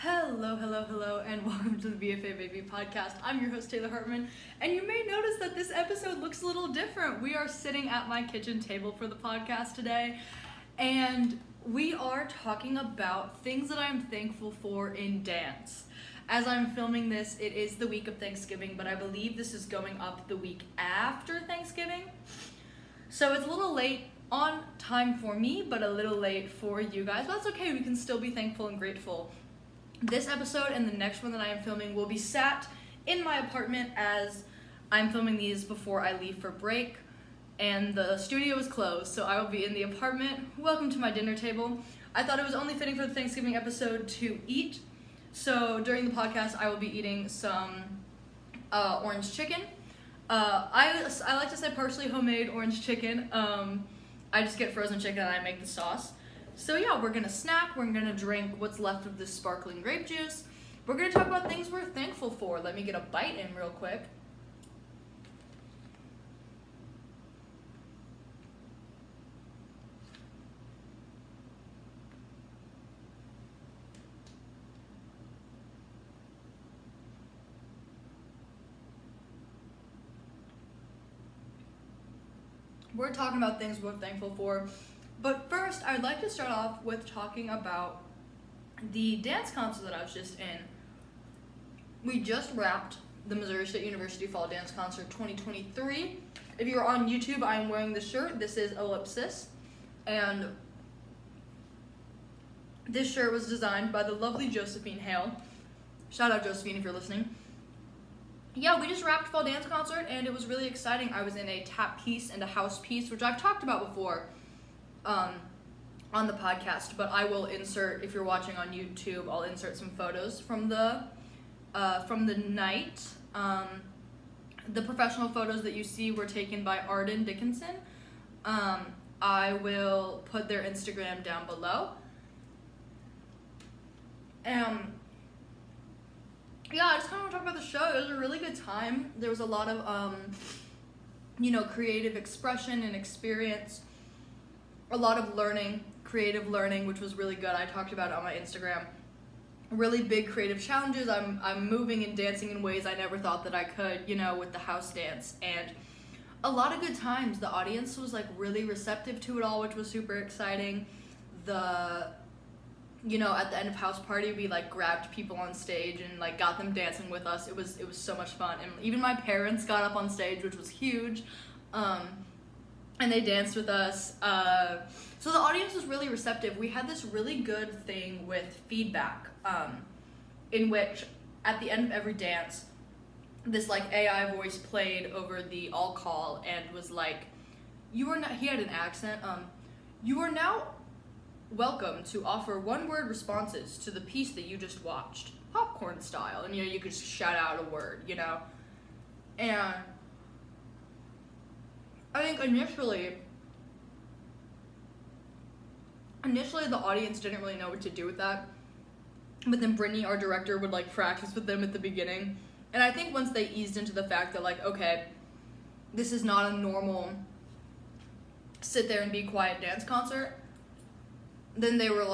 Hello, and welcome to the BFA Baby podcast. I'm your host, Taylor Hartman, and you may notice that this episode looks a little different. We are sitting at my kitchen table for the podcast today, and we are talking about things that I'm thankful for in dance. As I'm filming this, it is the week of Thanksgiving, but I believe this is going up the week after Thanksgiving. So it's a little late on time for me, but a little late for you guys. But that's okay, we can still be thankful and grateful. This episode and the next one that I am filming will be sat in my apartment as I'm filming these before I leave for break, and the studio is closed, so I will be in the apartment. Welcome to my dinner table. I thought it was only fitting for the Thanksgiving episode to eat, so during the podcast I will be eating some orange chicken. I like to say partially homemade orange chicken. I just get frozen chicken and I make the sauce. So yeah, we're gonna snack, we're gonna drink what's left of this sparkling grape juice. We're gonna talk about things we're thankful for. Let me get a bite in real quick. We're talking about things we're thankful for. But first, I'd like to start off with talking about the dance concert that I was just in. We just wrapped the Missouri State University Fall Dance Concert 2023. If you're on YouTube, I am wearing this shirt. This is Ellipsis. And this shirt was designed by the lovely Josephine Hale. Shout out Josephine if you're listening. Yeah, we just wrapped Fall Dance Concert and it was really exciting. I was in a tap piece and a house piece, which I've talked about before on the podcast, but I will insert, if you're watching on YouTube, I'll insert some photos from the night. The professional photos that you see were taken by Arden Dickinson. I will put their Instagram down below. Yeah, I just kind of want to talk about the show. It was a really good time. There was a lot of, creative expression and experience. A lot of learning, creative learning, which was really good. I talked about it on my Instagram. Really big creative challenges. I'm moving and dancing in ways I never thought that I could, with the house dance. And a lot of good times. The audience was really receptive to it all, which was super exciting. At the end of house party, we grabbed people on stage and got them dancing with us. It was so much fun. And even my parents got up on stage, which was huge. And they danced with us. So the audience was really receptive. We had this really good thing with feedback, in which at the end of every dance, this AI voice played over the all call and was he had an accent, you are now welcome to offer one-word responses to the piece that you just watched, popcorn style. And you could just shout out a word, and I think initially the audience didn't really know what to do with that, but then Brittany, our director, would practice with them at the beginning, and I think once they eased into the fact that okay, this is not a normal sit there and be quiet dance concert, then they were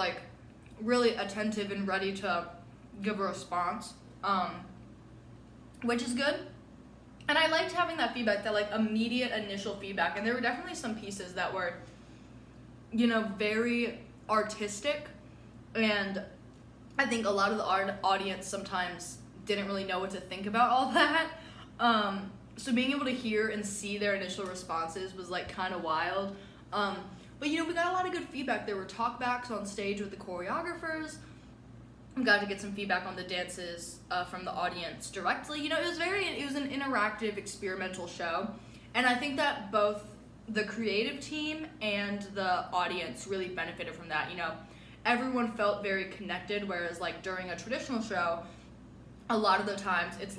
really attentive and ready to give a response, which is good. And I liked having that feedback, that immediate initial feedback. And there were definitely some pieces that were, very artistic. And I think a lot of the audience sometimes didn't really know what to think about all that. So being able to hear and see their initial responses was kind of wild. But we got a lot of good feedback. There were talkbacks on stage with the choreographers. We got to get some feedback on the dances from the audience directly. It was an interactive, experimental show. And I think that both the creative team and the audience really benefited from that. Everyone felt very connected, whereas during a traditional show, a lot of the times it's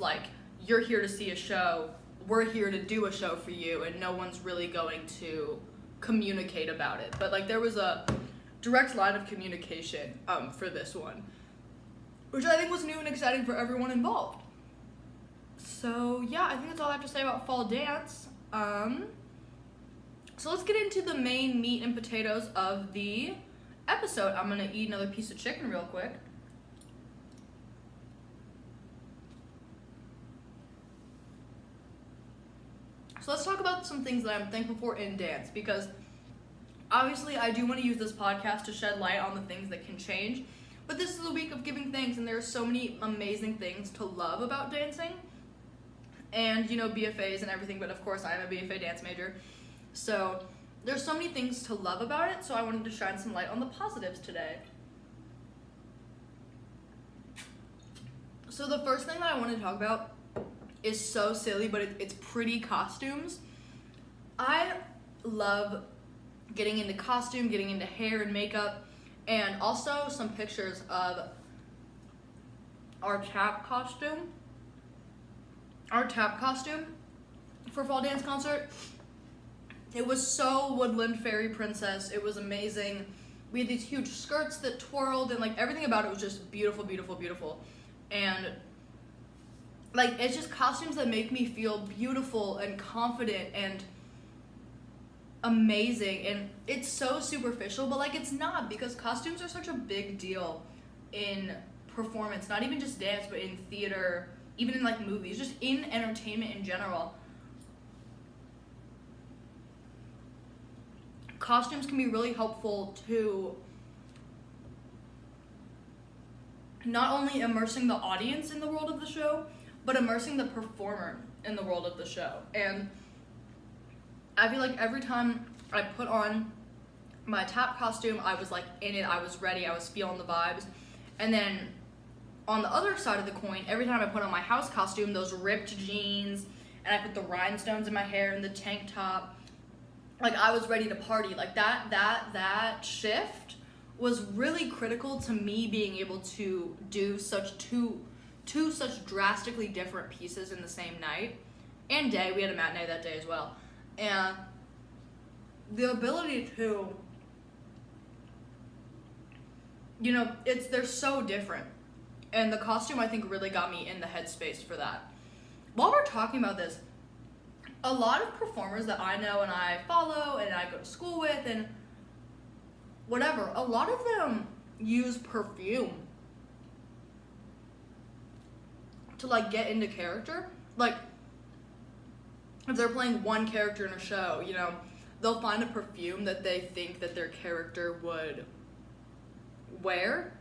you're here to see a show, we're here to do a show for you, and no one's really going to communicate about it. But there was a direct line of communication for this one, which I think was new and exciting for everyone involved. So yeah, I think that's all I have to say about fall dance. So let's get into the main meat and potatoes of the episode. I'm gonna eat another piece of chicken real quick. So let's talk about some things that I'm thankful for in dance, because obviously I do want to use this podcast to shed light on the things that can change, but this is a week of giving thanks, and there are so many amazing things to love about dancing and, you know, BFAs and everything, but of course I'm a BFA dance major, so there's so many things to love about it, so I wanted to shine some light on the positives today. So the first thing that I want to talk about is so silly, but it's pretty costumes. I love getting into costume, getting into hair and makeup, and also some pictures of our tap costume. Our tap costume for fall dance concert. It was so Woodland Fairy Princess. It was amazing. We had these huge skirts that twirled, and like everything about it was just beautiful, beautiful, beautiful. And like, it's just costumes that make me feel beautiful and confident and amazing. And it's so superficial, but like, it's not, because costumes are such a big deal in performance, not even just dance, but in theater, even in like movies, just in entertainment in general. Costumes can be really helpful to not only immersing the audience in the world of the show, but immersing the performer in the world of the show. And I feel like every time I put on my tap costume, I was like in it, I was ready, I was feeling the vibes. And then on the other side of the coin, every time I put on my house costume, those ripped jeans, and I put the rhinestones in my hair and the tank top, like I was ready to party. Like that shift was really critical to me being able to do such two such drastically different pieces in the same night and day. We had a matinee that day as well. And the ability to, you know, they're so different. And the costume, I think, really got me in the headspace for that. While we're talking about this, a lot of performers that I know and I follow and I go to school with and whatever, a lot of them use perfume to like get into character. Like, if they're playing one character in a show, you know, they'll find a perfume that they think that their character would wear,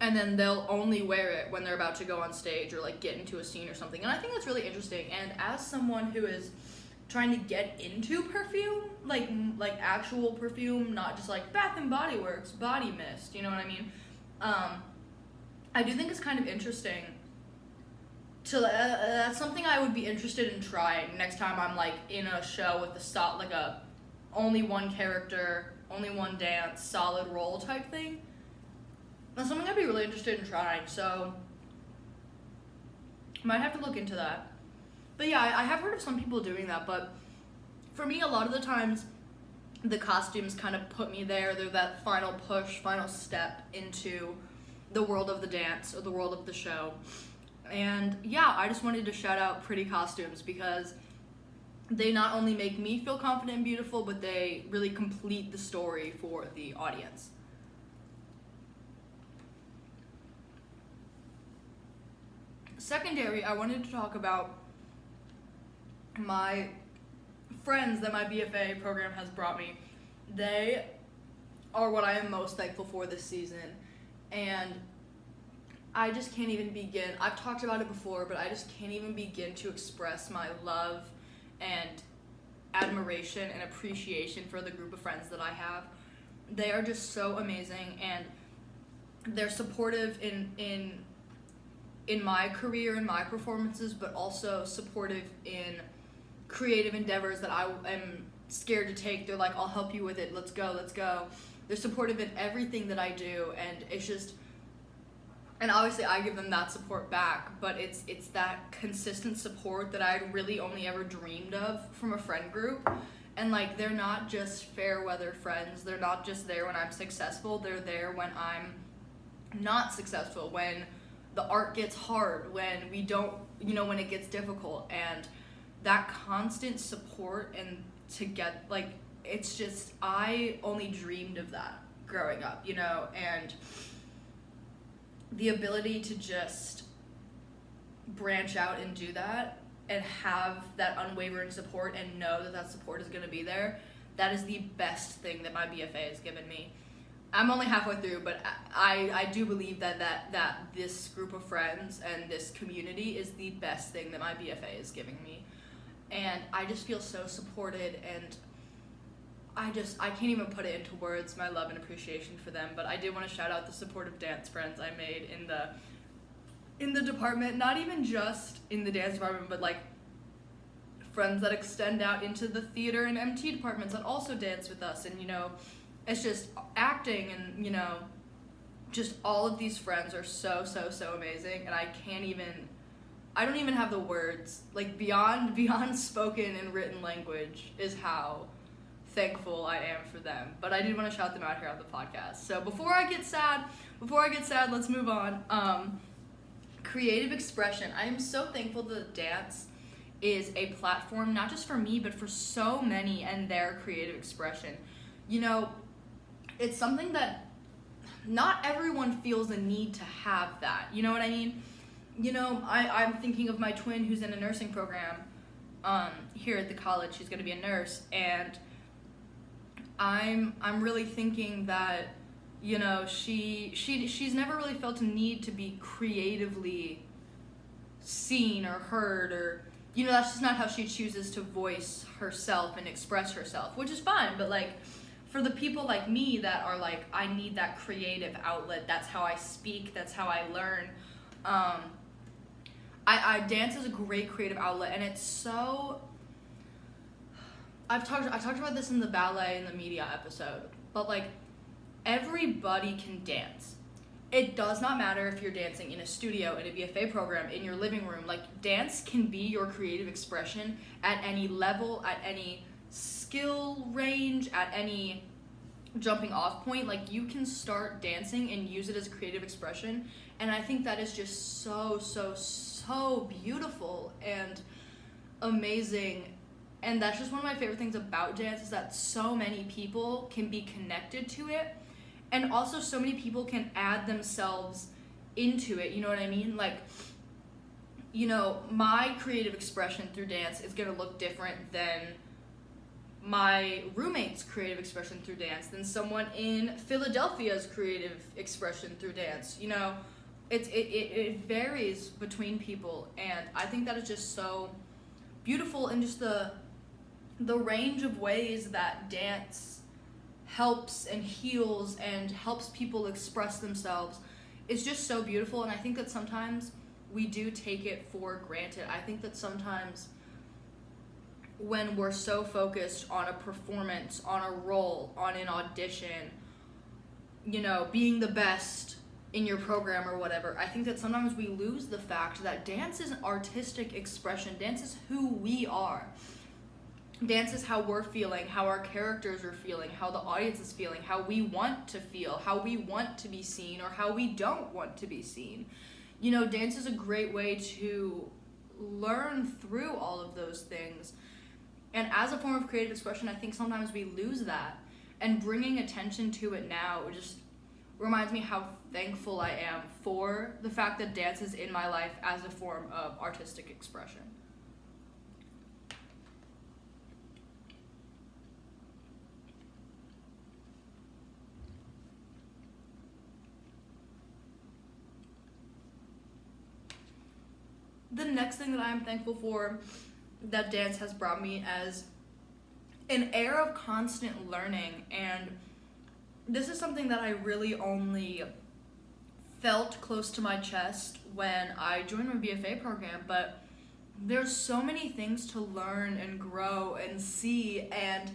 and then they'll only wear it when they're about to go on stage or like get into a scene or something. And I think that's really interesting. And as someone who is trying to get into perfume, like actual perfume, not just like Bath and Body Works body mist, you know what I mean? I do think it's kind of interesting to that's something I would be interested in trying next time I'm like in a show with like a only one character, only one dance, solid role type thing. That's something I'd be really interested in trying, so might have to look into that. But yeah, I have heard of some people doing that, but for me, a lot of the times, the costumes kind of put me there. They're that final push, final step into the world of the dance or the world of the show. And yeah, I just wanted to shout out pretty costumes, because they not only make me feel confident and beautiful, but they really complete the story for the audience. Secondary, I wanted to talk about my friends that my BFA program has brought me. They are what I am most thankful for this season, and I just can't even begin. I've talked about it before, but I just can't even begin to express my love and admiration and appreciation for the group of friends that I have. They are just so amazing, and they're supportive in my career and my performances, but also supportive in creative endeavors that I am scared to take. They're like, I'll help you with it, let's go. They're supportive in everything that I do, and it's just, and obviously I give them that support back, but it's that consistent support that I'd really only ever dreamed of from a friend group. And like, they're not just fair weather friends, they're not just there when I'm successful, they're there when I'm not successful, when the art gets hard, when we don't, you know, when it gets difficult. And that constant support, and to get, like, it's just, I only dreamed of that growing up, you know, and the ability to just branch out and do that and have that unwavering support and know that that support is going to be there, that is the best thing that my BFA has given me. I'm only halfway through, but I do believe that this group of friends and this community is the best thing that my BFA is giving me. And I just feel so supported, and I can't even put it into words, my love and appreciation for them. But I do want to shout out the supportive dance friends I made in the department, not even just in the dance department, but like friends that extend out into the theater and MT departments that also dance with us. And, you know, it's just acting, and, you know, just all of these friends are so amazing, and I don't even have the words, like beyond spoken and written language is how thankful I am for them. But I did want to shout them out here on the podcast. So before I get sad, let's move on. Creative expression. I am so thankful that dance is a platform, not just for me, but for so many and their creative expression. You know, it's something that not everyone feels a need to have that. You know what I mean? You know, I'm thinking of my twin who's in a nursing program here at the college. She's going to be a nurse, and I'm really thinking that, you know, she's never really felt a need to be creatively seen or heard, or, you know, that's just not how she chooses to voice herself and express herself, which is fine. But like, for the people like me that are like, I need that creative outlet, that's how I speak, that's how I learn, I dance is a great creative outlet. And it's so, I talked about this in the ballet and the media episode, but like, everybody can dance. It does not matter if you're dancing in a studio, in a BFA program, in your living room. Like, dance can be your creative expression at any level, at any skill range, at any jumping off point. Like, you can start dancing and use it as a creative expression, and I think that is just so beautiful and amazing. And that's just one of my favorite things about dance, is that so many people can be connected to it, and also so many people can add themselves into it. You know what I mean? Like, you know, my creative expression through dance is going to look different than my roommate's creative expression through dance, than someone in Philadelphia's creative expression through dance. You know, it varies between people, and I think that is just so beautiful. And just the range of ways that dance helps and heals and helps people express themselves is just so beautiful. And I think that sometimes we do take it for granted. I think that sometimes when we're so focused on a performance, on a role, on an audition, you know, being the best in your program or whatever, I think that sometimes we lose the fact that dance is an artistic expression. Dance is who we are. Dance is how we're feeling, how our characters are feeling, how the audience is feeling, how we want to feel, how we want to be seen, or how we don't want to be seen. You know, dance is a great way to learn through all of those things. And as a form of creative expression, I think sometimes we lose that. And bringing attention to it now just reminds me how thankful I am for the fact that dance is in my life as a form of artistic expression. The next thing that I'm thankful for that dance has brought me as an air of constant learning, and this is something that I really only felt close to my chest when I joined my BFA program, but there's so many things to learn and grow and see, and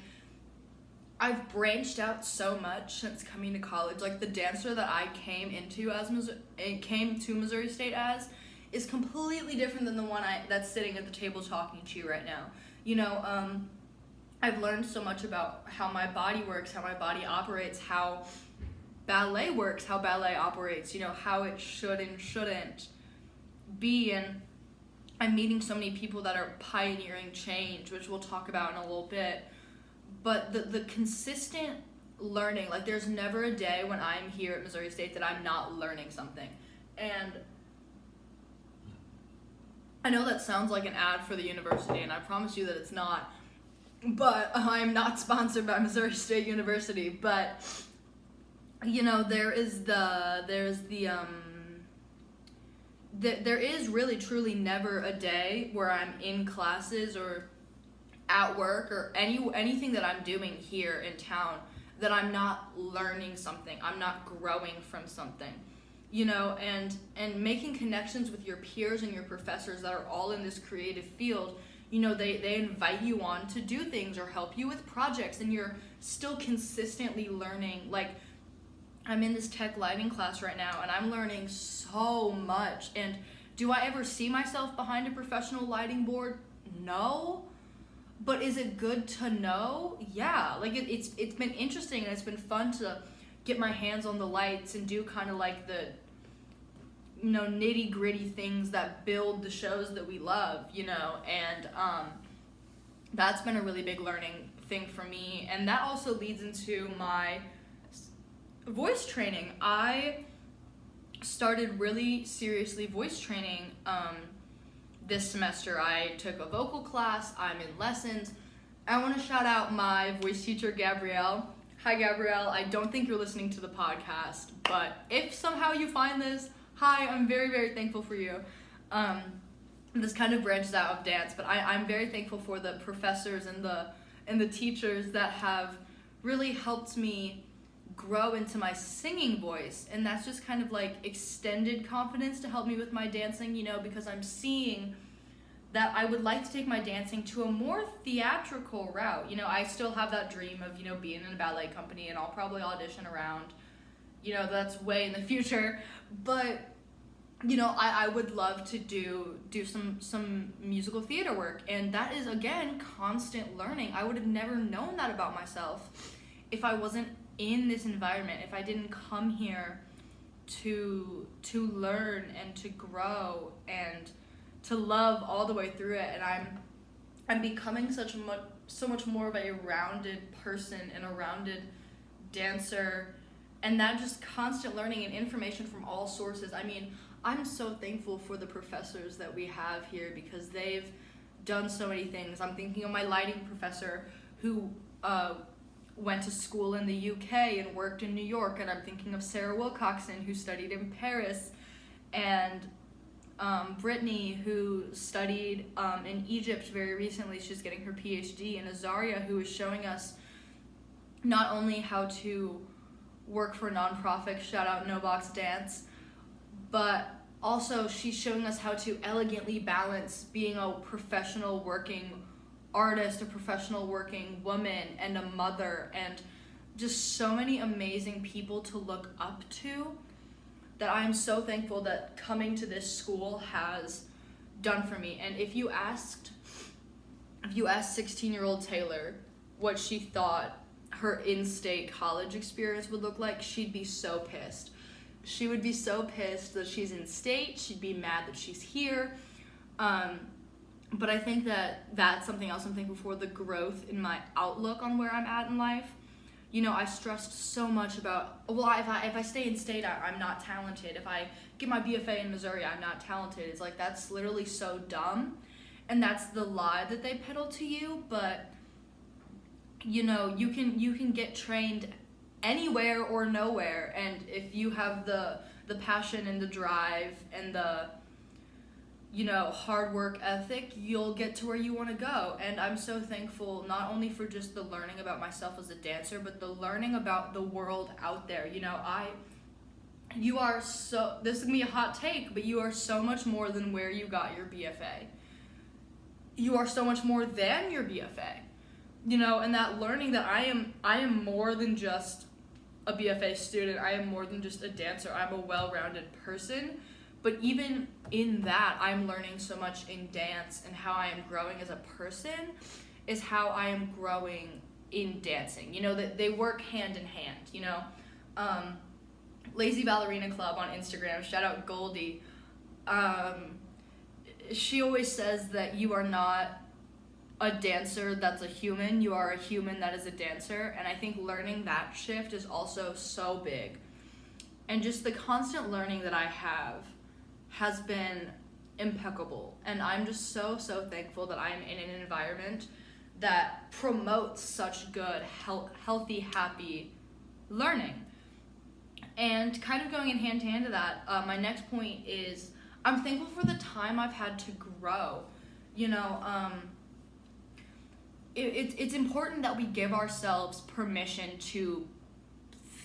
I've branched out so much since coming to college. Like, the dancer that I came to Missouri State as is completely different than the one that's sitting at the table talking to you right now. You know, I've learned so much about how my body works, how my body operates, how ballet works, how ballet operates, you know, how it should and shouldn't be. And I'm meeting so many people that are pioneering change, which we'll talk about in a little bit. But the consistent learning, like, there's never a day when I'm here at Missouri State that I'm not learning something. And I know that sounds like an ad for the university, and I promise you that it's not. But I'm not sponsored by Missouri State University. But there is really truly never a day where I'm in classes or at work or anything that I'm doing here in town that I'm not learning something, I'm not growing from something, and making connections with your peers and your professors that are all in this creative field. They invite you on to do things or help you with projects, and you're still consistently learning. Like, I'm in this tech lighting class right now, and I'm learning so much. And do I ever see myself behind a professional lighting board? No. But is it good to know? Yeah. Like, it's been interesting, and it's been fun to get my hands on the lights and do kind of like the nitty gritty things that build the shows that we love, and that's been a really big learning thing for me. And that also leads into my voice training. I started really seriously voice training this semester. I took a vocal class. I'm in lessons. I want to shout out my voice teacher, Gabrielle. Hi, Gabrielle. I don't think you're listening to the podcast, but if somehow you find this, hi, I'm very, very thankful for you. This kind of branches out of dance, but I'm very thankful for the professors and the teachers that have really helped me grow into my singing voice. And that's just kind of like extended confidence to help me with my dancing, because I'm seeing that I would like to take my dancing to a more theatrical route. I still have that dream of, being in a ballet company, and I'll probably audition around, that's way in the future. But I would love to do some musical theater work, and that is, again, constant learning. I would have never known that about myself if I wasn't in this environment, if I didn't come here to learn and to grow and to love all the way through it. And I'm becoming so much more of a rounded person and a rounded dancer, and that just constant learning and information from all sources. I mean, I'm so thankful for the professors that we have here, because they've done so many things. I'm thinking of my lighting professor who went to school in the UK and worked in New York, and I'm thinking of Sarah Wilcoxon, who studied in Paris, and Brittany, who studied in Egypt very recently. She's getting her PhD, and Azaria, who is showing us not only how to work for nonprofit, shout out No Box Dance, but also she's showing us how to elegantly balance being a professional working artist, a professional working woman, and a mother, and just so many amazing people to look up to, that I'm so thankful that coming to this school has done for me. And if you asked 16-year-old Taylor what she thought her in-state college experience would look like, she'd be so pissed. She would be so pissed that she's in state. She'd be mad that she's here. But I think that that's something else I'm thankful for, the growth in my outlook on where I'm at in life. I stressed so much about, if I stay in state, I'm not talented. If I get my BFA in Missouri, I'm not talented. It's like, that's literally so dumb. And that's the lie that they peddle to you. But, you can get trained anywhere or nowhere. And if you have the passion and the drive and the hard work ethic, you'll get to where you want to go. And I'm so thankful not only for just the learning about myself as a dancer, but the learning about the world out there. This is gonna be a hot take, but you are so much more than where you got your BFA. You are so much more than your BFA. And that learning that I am more than just a BFA student. I am more than just a dancer. I'm a well-rounded person. But even in that, I'm learning so much in dance, and how I am growing as a person is how I am growing in dancing. That they work hand in hand, Lazy Ballerina Club on Instagram, shout out Goldie. She always says that you are not a dancer that's a human, you are a human that is a dancer. And I think learning that shift is also so big. And just the constant learning that I have has been impeccable. And I'm just so thankful that I'm in an environment that promotes such good, healthy, happy learning. And kind of going in hand to hand to that, my next point is I'm thankful for the time I've had to grow. You know, it's important that we give ourselves permission to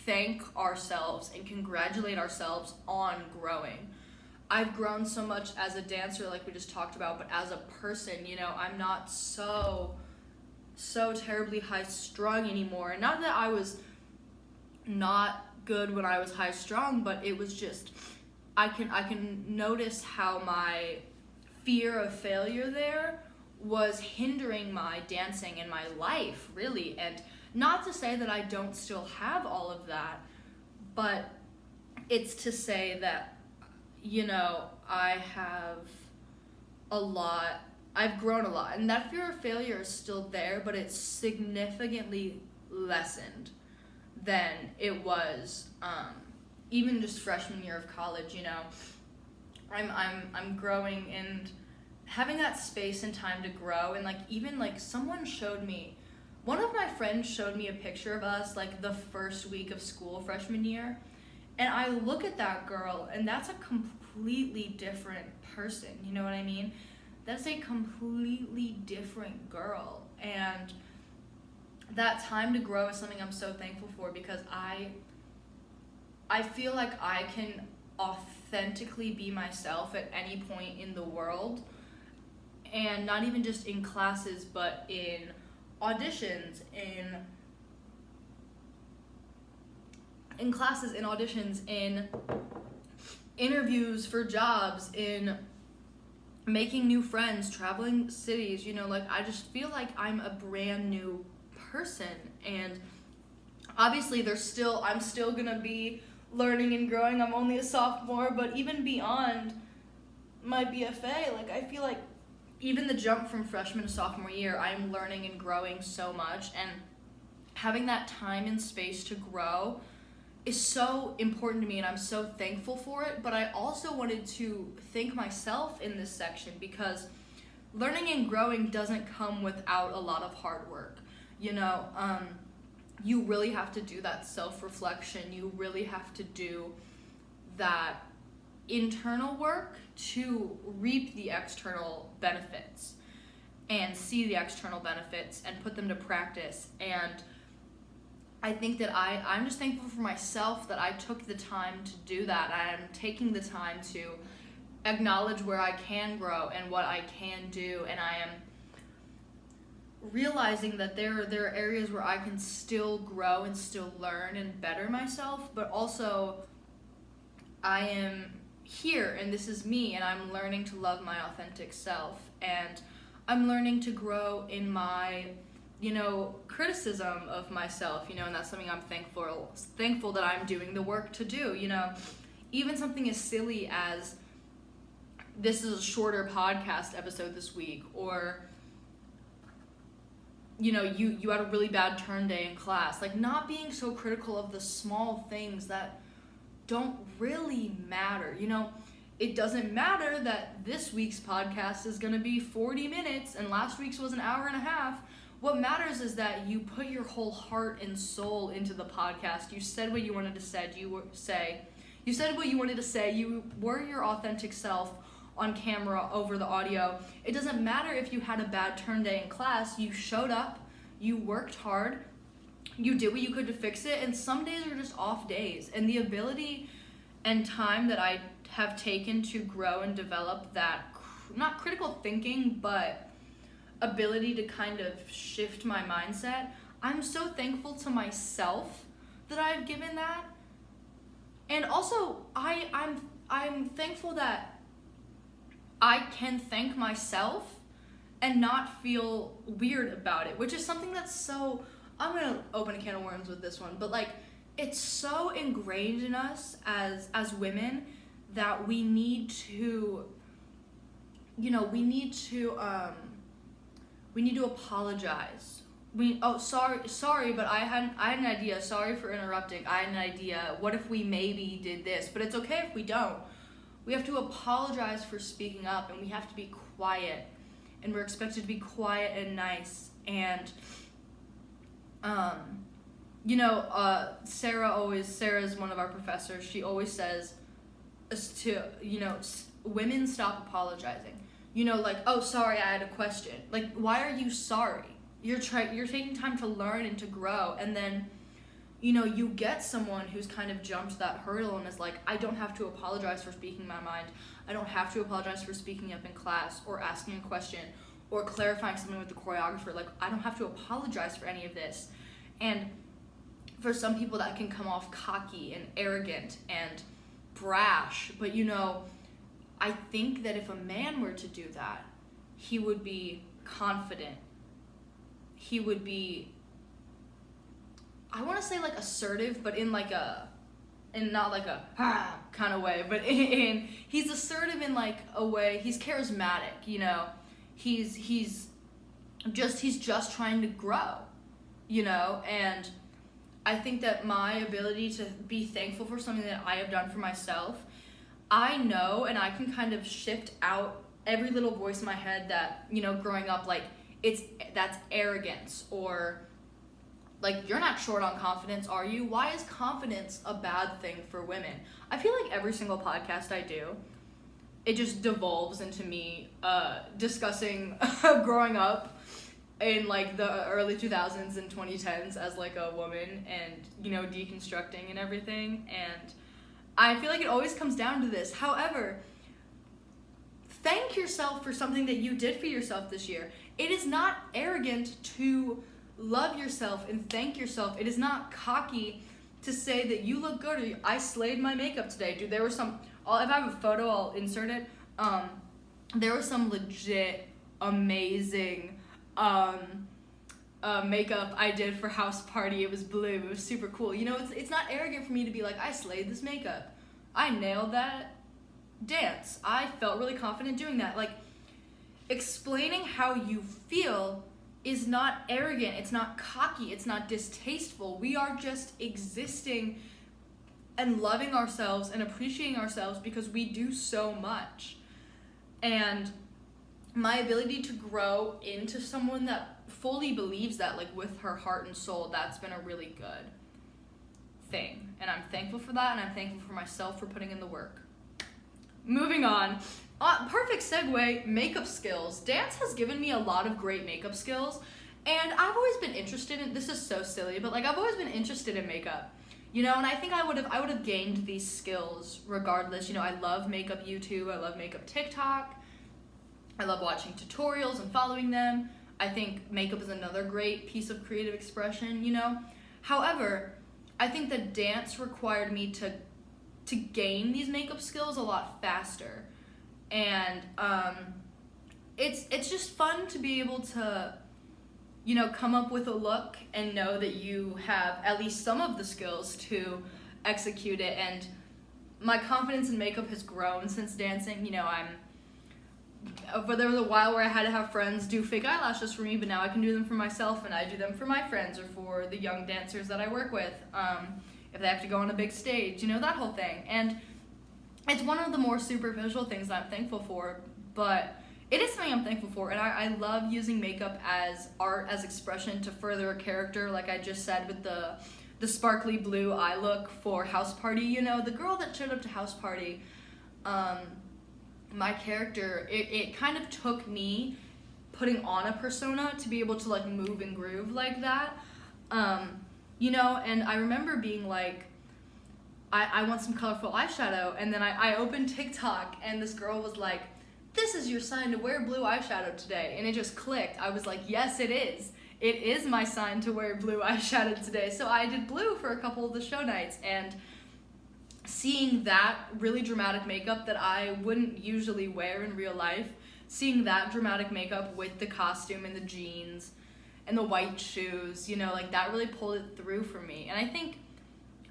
thank ourselves and congratulate ourselves on growing. I've grown so much as a dancer, like we just talked about, but as a person, you know, I'm not so terribly high strung anymore. And not that I was not good when I was high strung, but it was just I can notice how my fear of failure there was hindering my dancing and my life, really. And not to say that I don't still have all of that, but it's to say that, you know, I've grown a lot, and that fear of failure is still there, but it's significantly lessened than it was even just freshman year of college. You know, I'm growing and having that space and time to grow. And like, even like one of my friends showed me a picture of us like the first week of school freshman year, and I look at that girl and that's a completely different person. You know what I mean? That's a completely different girl. And that time to grow is something I'm so thankful for, because I feel like I can authentically be myself at any point in the world, and not even just in classes, but in auditions, in classes, in auditions, in interviews for jobs, in making new friends, traveling cities. You know, like, I just feel like I'm a brand new person. And obviously I'm still gonna be learning and growing. I'm only a sophomore, but even beyond my BFA, like, I feel like even the jump from freshman to sophomore year, I'm learning and growing so much, and having that time and space to grow is so important to me, and I'm so thankful for it. But I also wanted to thank myself in this section, because learning and growing doesn't come without a lot of hard work. You know, you really have to do that self-reflection. You really have to do that internal work to reap the external benefits and see the external benefits and put them to practice. And I think that I'm just thankful for myself that I took the time to do that. I'm taking the time to acknowledge where I can grow and what I can do, and I am realizing that there are areas where I can still grow and still learn and better myself, but also I am here and this is me, and I'm learning to love my authentic self, and I'm learning to grow in my, you know, criticism of myself, you know, and that's something I'm thankful that I'm doing the work to do. You know, even something as silly as this is a shorter podcast episode this week, or, you know, you had a really bad turn day in class, like, not being so critical of the small things that don't really matter. You know, it doesn't matter that this week's podcast is going to be 40 minutes and last week's was an hour and a half. What matters is that you put your whole heart and soul into the podcast. You said what you wanted to say. You said what you wanted to say. You were your authentic self on camera, over the audio. It doesn't matter if you had a bad turn day in class. You showed up, you worked hard, you did what you could to fix it, and some days are just off days. And the ability and time that I have taken to grow and develop that, not critical thinking, but ability to kind of shift my mindset, I'm so thankful to myself that I've given that. And also, I'm thankful that I can thank myself and not feel weird about it, which is something that's so, I'm gonna open a can of worms with this one, but like, it's so ingrained in us as women that we need to, you know, we need to apologize. Sorry, but I had an idea. Sorry for interrupting. I had an idea. What if we maybe did this? But it's okay if we don't. we have to apologize for speaking up, and we have to be quiet, and we're expected to be quiet and nice. And Sarah is one of our professors. She always says to, women stop apologizing. Like, oh, sorry, I had a question. Like, why are you sorry? You're taking time to learn and to grow, and then you get someone who's kind of jumped that hurdle and is like, I don't have to apologize for speaking my mind. I don't have to apologize for speaking up in class or asking a question or clarifying something with the choreographer. Like, I don't have to apologize for any of this. And for some people that can come off cocky and arrogant and brash, but I think that if a man were to do that, he would be confident. He would be, I want to say like assertive, but in not like a kind of way, but he's assertive in like a way, he's charismatic, he's just trying to grow, and I think that my ability to be thankful for something that I have done for myself, I know, and I can kind of shift out every little voice in my head that, growing up, like, that's arrogance, or like, you're not short on confidence, are you? Why is confidence a bad thing for women? I feel like every single podcast I do, it just devolves into me discussing growing up in like the early 2000s and 2010s as like a woman, and deconstructing and everything, and I feel like it always comes down to this. However, thank yourself for something that you did for yourself this year. It is not arrogant to love yourself and thank yourself. It is not cocky to say that you look good, or I slayed my makeup today. Dude, there were some, if I have a photo, I'll insert it. There was some legit amazing makeup I did for house party. It was blue. It was super cool. It's not arrogant for me to be like, I slayed this makeup. I nailed that dance. I felt really confident doing that. Like, explaining how you feel is not arrogant. It's not cocky. It's not distasteful. We are just existing and loving ourselves and appreciating ourselves because we do so much. And my ability to grow into someone that fully believes that, like, with her heart and soul, that's been a really good thing. And I'm thankful for that, and I'm thankful for myself for putting in the work. Moving on. Perfect segue, makeup skills. Dance has given me a lot of great makeup skills, and I've always been interested in, this is so silly, but like, I've always been interested in makeup, and I think I would have gained these skills regardless. I love makeup YouTube, I love makeup TikTok, I love watching tutorials and following them. I think makeup is another great piece of creative expression, However, I think that dance required me to gain these makeup skills a lot faster. And it's just fun to be able to, come up with a look and know that you have at least some of the skills to execute it. And my confidence in makeup has grown since dancing. But there was a while where I had to have friends do fake eyelashes for me, but now I can do them for myself, and I do them for my friends or for the young dancers that I work with, if they have to go on a big stage, that whole thing. And it's one of the more superficial things that I'm thankful for, but it is something I'm thankful for, and I love using makeup as art, as expression to further a character, like I just said with the sparkly blue eye look for house party. The girl that showed up to house party, my character, it kind of took me putting on a persona to be able to like move and groove like that, and I remember being like, I want some colorful eyeshadow, and then I opened TikTok, and this girl was like, this is your sign to wear blue eyeshadow today, and it just clicked. I was like, yes, it is. It is my sign to wear blue eyeshadow today. So I did blue for a couple of the show nights, and seeing that really dramatic makeup that I wouldn't usually wear in real life, seeing that dramatic makeup with the costume and the jeans and the white shoes, like that really pulled it through for me. And I think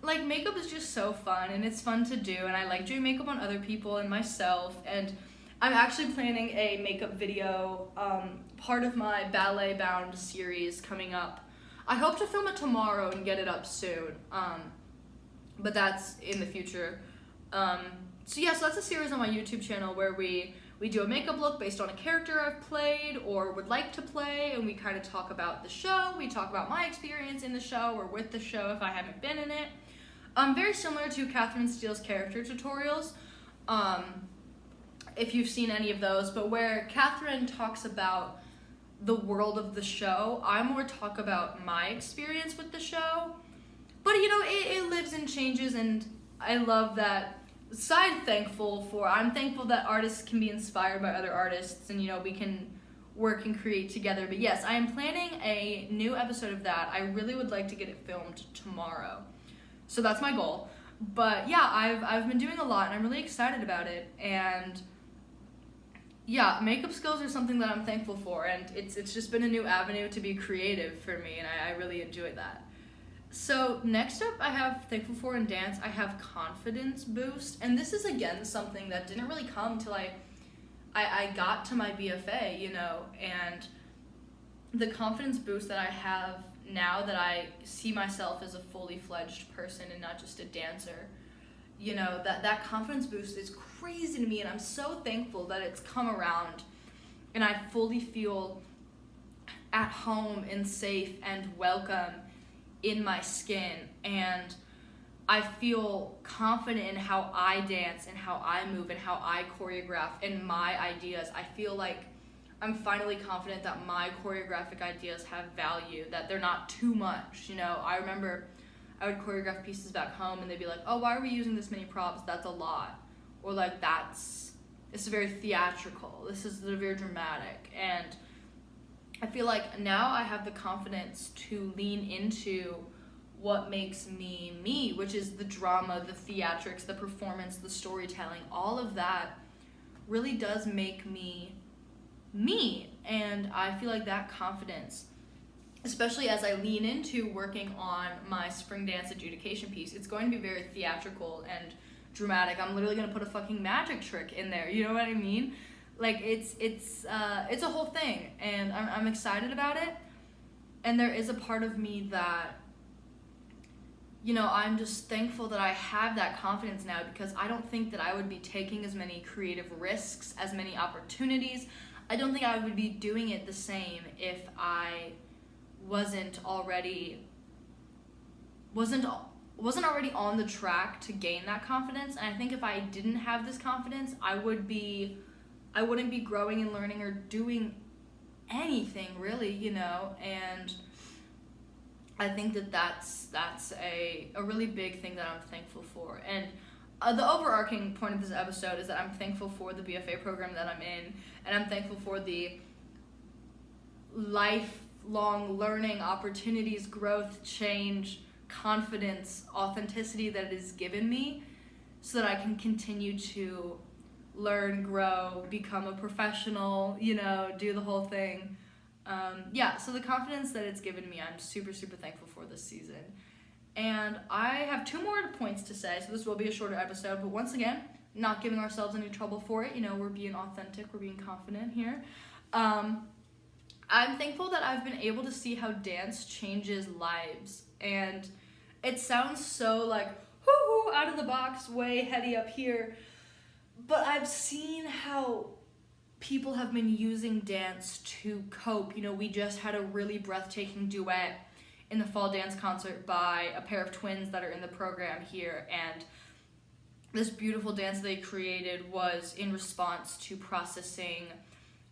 like makeup is just so fun, and it's fun to do, and I like doing makeup on other people and myself. And I'm actually planning a makeup video, part of my Ballet Bound series coming up. I hope to film it tomorrow and get it up soon. But that's in the future. So that's a series on my YouTube channel where we do a makeup look based on a character I've played or would like to play, and we kind of talk about the show. We talk about my experience in the show or with the show if I haven't been in it. Very similar to Catherine Steele's character tutorials, if you've seen any of those, but where Catherine talks about the world of the show, I more talk about my experience with the show. But it lives and changes, and I love that. I'm thankful that artists can be inspired by other artists, and we can work and create together. But yes, I am planning a new episode of that. I really would like to get it filmed tomorrow, so that's my goal. But yeah, I've been doing a lot, and I'm really excited about it. And yeah, makeup skills are something that I'm thankful for, and it's just been a new avenue to be creative for me, and I really enjoy that. So next up, I have thankful for in dance, I have confidence boost. And this is, again, something that didn't really come till I got to my BFA, and the confidence boost that I have now that I see myself as a fully fledged person and not just a dancer, that confidence boost is crazy to me, and I'm so thankful that it's come around and I fully feel at home and safe and welcome in my skin, and I feel confident in how I dance and how I move and how I choreograph and my ideas. I feel like I'm finally confident that my choreographic ideas have value, that they're not too much. I remember I would choreograph pieces back home and they'd be like, oh, why are we using this many props? That's a lot. Or like, it's very theatrical. This is very dramatic. And I feel like now I have the confidence to lean into what makes me me, which is the drama, the theatrics, the performance, the storytelling. All of that really does make me me. And I feel like that confidence, especially as I lean into working on my spring dance adjudication piece, it's going to be very theatrical and dramatic. I'm literally going to put a fucking magic trick in there. You know what I mean? Like, it's a whole thing, and I'm excited about it. And there is a part of me that, I'm just thankful that I have that confidence now, because I don't think that I would be taking as many creative risks, as many opportunities. I don't think I would be doing it the same if I wasn't already on the track to gain that confidence. And I think if I didn't have this confidence, I wouldn't be growing and learning or doing anything really, and I think that's a really big thing that I'm thankful for. And the overarching point of this episode is that I'm thankful for the BFA program that I'm in, and I'm thankful for the lifelong learning opportunities, growth, change, confidence, authenticity that it has given me, so that I can continue to learn, grow, become a professional, do the whole thing. So the confidence that it's given me, I'm super, super thankful for this season. And I have 2 more points to say, so this will be a shorter episode, but once again, not giving ourselves any trouble for it. We're being authentic, we're being confident here. I'm thankful that I've been able to see how dance changes lives. And it sounds so like, whoo, out of the box, way heady up here. But I've seen how people have been using dance to cope. We just had a really breathtaking duet in the fall dance concert by a pair of twins that are in the program here, and this beautiful dance they created was in response to processing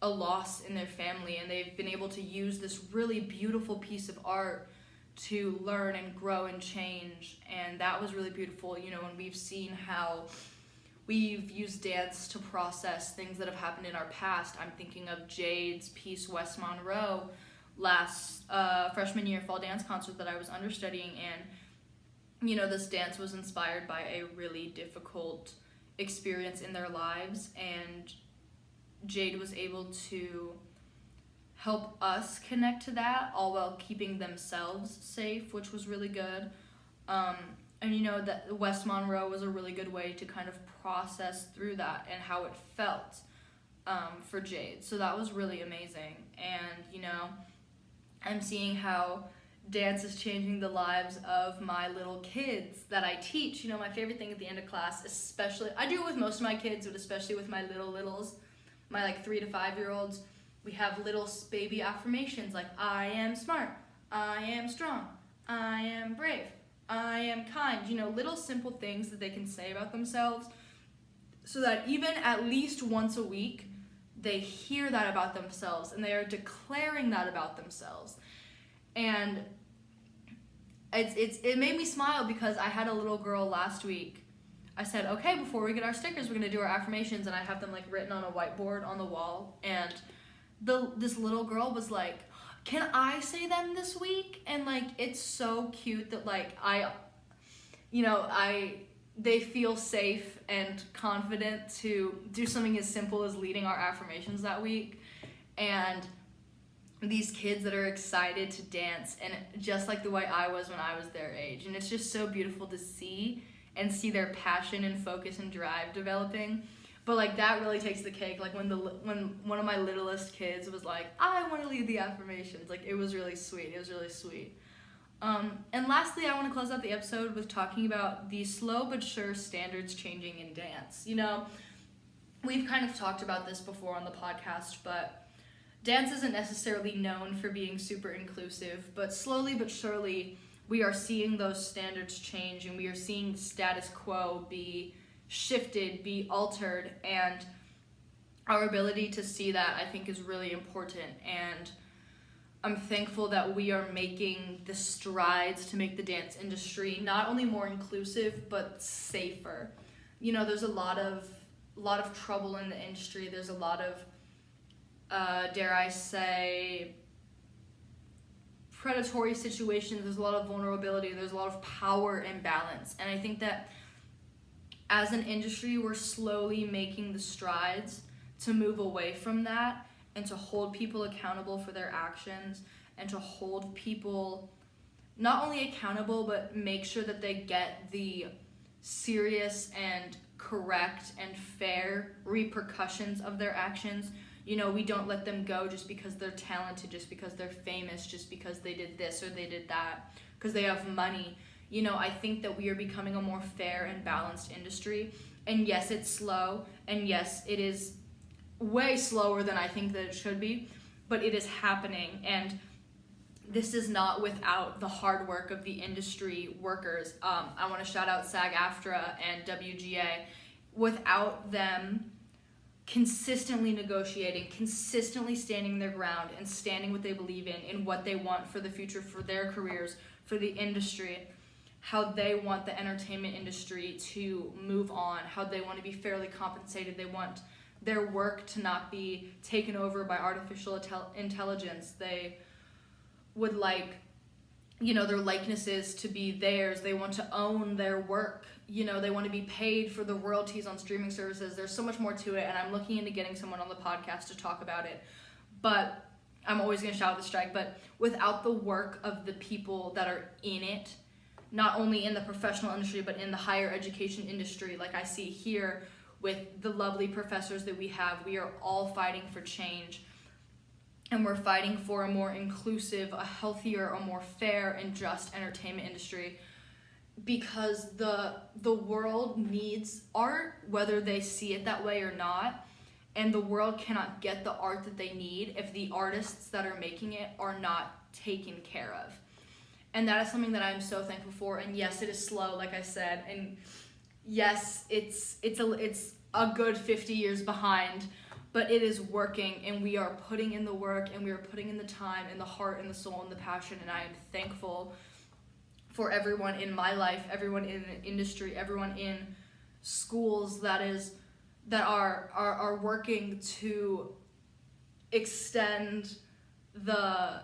a loss in their family, and they've been able to use this really beautiful piece of art to learn and grow and change, and that was really beautiful. And we've seen how we've used dance to process things that have happened in our past. I'm thinking of Jade's piece, West Monroe, last freshman year fall dance concert that I was understudying, and this dance was inspired by a really difficult experience in their lives, and Jade was able to help us connect to that, all while keeping themselves safe, which was really good. And that West Monroe was a really good way to kind of process through that and how it felt for Jade. So that was really amazing. And I'm seeing how dance is changing the lives of my little kids that I teach. You know, my favorite thing at the end of class, especially, I do it with most of my kids, but especially with my littles, my like 3 to 5 year olds, we have little baby affirmations like, I am smart, I am strong, I am brave, I am kind. You know, little simple things that they can say about themselves, so that even at least once a week, they hear that about themselves and they are declaring that about themselves. And it made me smile because I had a little girl last week. I said, okay, before we get our stickers, we're gonna do our affirmations, and I have them like written on a whiteboard on the wall. And this little girl was like, can I say them this week? And like, it's so cute that like they feel safe and confident to do something as simple as leading our affirmations that week. And these kids that are excited to dance, and just like the way I was when I was their age. And it's just so beautiful to see their passion and focus and drive developing. But like, that really takes the cake. Like when one of my littlest kids was like, I want to lead the affirmations, like it was really sweet. And lastly, I want to close out the episode with talking about the slow but sure standards changing in dance. You know, we've kind of talked about this before on the podcast, but dance isn't necessarily known for being super inclusive, but slowly but surely we are seeing those standards change, and we are seeing the status quo be shifted, be altered, and our ability to see that, I think, is really important. And I'm thankful that we are making the strides to make the dance industry not only more inclusive but safer. You know, there's a lot of trouble in the industry. There's a lot of dare I say, predatory situations. There's a lot of vulnerability. There's a lot of power imbalance. And I think that as an industry, we're slowly making the strides to move away from that and to hold people accountable for their actions, and to hold people not only accountable, but make sure that they get the serious and correct and fair repercussions of their actions. You know, we don't let them go just because they're talented, just because they're famous, just because they did this or they did that, because they have money. You know, I think that we are becoming a more fair and balanced industry. And yes, it's slow. And yes, it is way slower than I think that it should be. But it is happening. And this is not without the hard work of the industry workers. I want to shout out SAG-AFTRA and WGA. Without them consistently negotiating, consistently standing their ground, and standing what they believe in what they want for the future, for their careers, for the industry, how they want the entertainment industry to move on, how they want to be fairly compensated. They want their work to not be taken over by artificial intelligence. They would like, you know, their likenesses to be theirs. They want to own their work. You know, they want to be paid for the royalties on streaming services. There's so much more to it, and I'm looking into getting someone on the podcast to talk about it. But I'm always going to shout out the strike. But without the work of the people that are in it, not only in the professional industry, but in the higher education industry, like I see here with the lovely professors that we have, we are all fighting for change. And we're fighting for a more inclusive, a healthier, a more fair and just entertainment industry, because the world needs art, whether they see it that way or not. And the world cannot get the art that they need if the artists that are making it are not taken care of. And that is something that I'm so thankful for. And yes, it is slow, like I said. And yes, it's a good 50 years behind, but it is working, and we are putting in the work, and we are putting in the time and the heart and the soul and the passion. And I am thankful for everyone in my life, everyone in the industry, everyone in schools that are working to extend the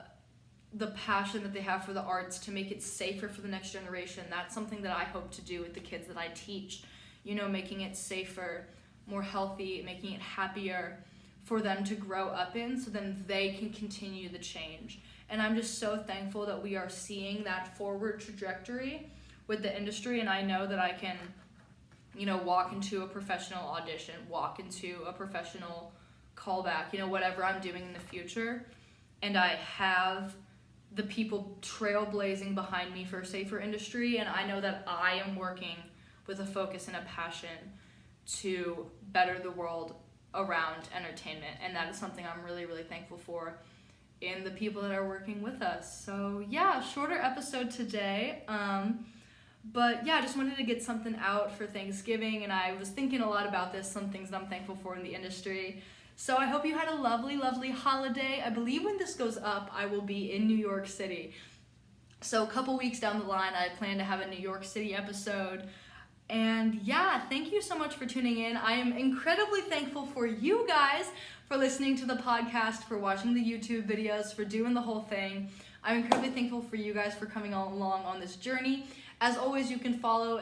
passion that they have for the arts, to make it safer for the next generation. That's something that I hope to do with the kids that I teach, you know, making it safer, more healthy, making it happier for them to grow up in, so then they can continue the change. And I'm just so thankful that we are seeing that forward trajectory with the industry. And I know that I can, you know, walk into a professional audition, walk into a professional callback, you know, whatever I'm doing in the future, and I have the people trailblazing behind me for a safer industry, and I know that I am working with a focus and a passion to better the world around entertainment, and that is something I'm really, really thankful for in the people that are working with us. So yeah, shorter episode today, but yeah, I just wanted to get something out for Thanksgiving, and I was thinking a lot about this, some things that I'm thankful for in the industry. So I hope you had a lovely, lovely holiday. I believe when this goes up, I will be in New York City. So a couple weeks down the line, I plan to have a New York City episode. And yeah, thank you so much for tuning in. I am incredibly thankful for you guys for listening to the podcast, for watching the YouTube videos, for doing the whole thing. I'm incredibly thankful for you guys for coming along on this journey. As always, you can follow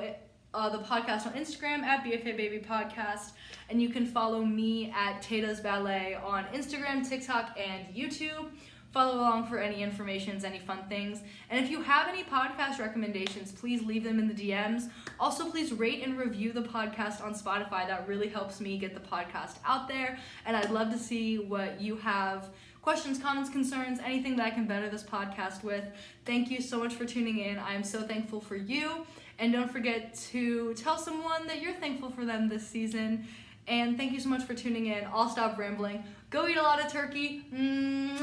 the podcast on Instagram at BFA Baby Podcast, and you can follow me at Tata's Ballet on Instagram, TikTok, and YouTube. Follow along for any informations, any fun things. And if you have any podcast recommendations, please leave them in the DMs. Also, please rate and review the podcast on Spotify. That really helps me get the podcast out there. And I'd love to see what you have, questions, comments, concerns, anything that I can better this podcast with. Thank you so much for tuning in. I am so thankful for you. And don't forget to tell someone that you're thankful for them this season. And thank you so much for tuning in. I'll stop rambling. Go eat a lot of turkey. Mwah.